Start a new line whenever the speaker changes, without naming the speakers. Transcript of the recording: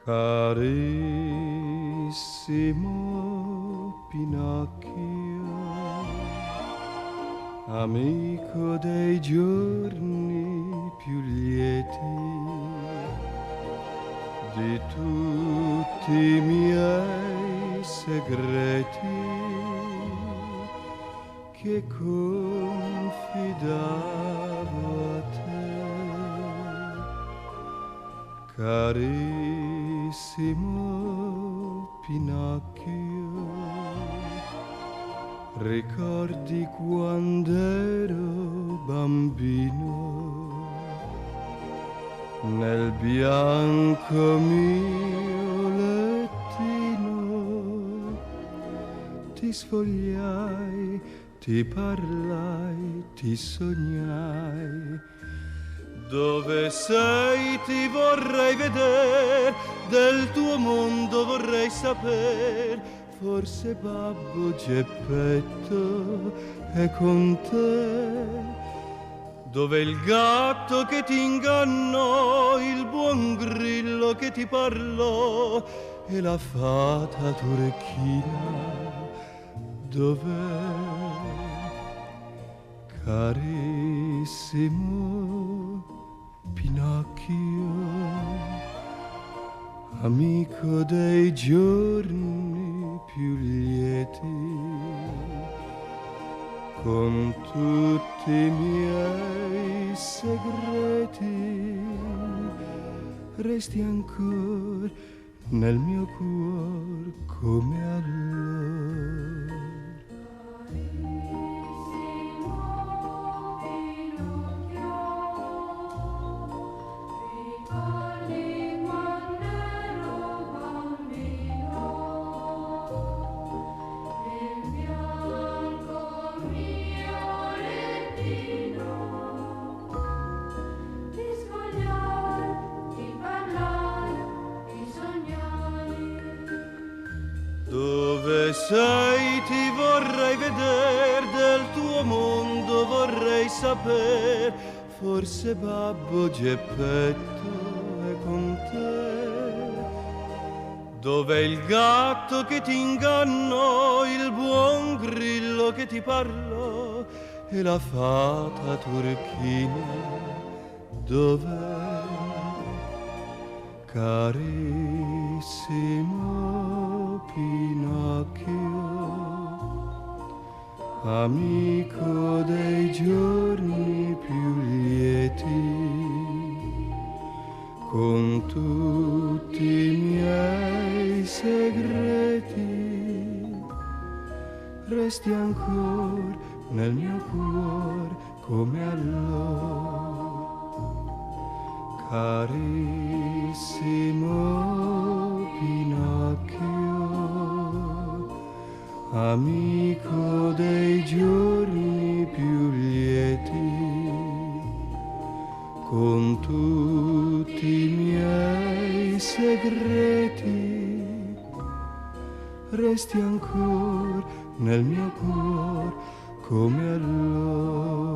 Carissimo Pinocchio, amico dei giorni più lieti, di tutti i miei segreti che confidavo a te. Carissimo Pinocchio, ricordi quando ero bambino, nel bianco mio lettino, ti sfogliai, ti parlai, ti sognai. Dove sei ti vorrei vedere, del tuo mondo vorrei saper, forse Babbo Geppetto è con te. Dove il gatto che ti ingannò, il buon grillo che ti parlò e la fata turchina, dov'è? Carissimo Pinocchio, amico dei giorni più lieti, con tutti i miei segreti, resti ancora nel mio cuore come allora. Dove sei ti vorrei vedere, del tuo mondo vorrei saper, forse Babbo Geppetto è con te. Dov'è il gatto che ti ingannò, il buon grillo che ti parlò e la fata turchina, dov'è? Carissimo Pinocchio, amico dei giorni più lieti, con tutti i miei segreti, resti ancora nel mio cuore come allora. Carissimo Pinocchio, amico dei giorni più lieti, con tutti i miei segreti, resti ancora nel mio cuore come allora.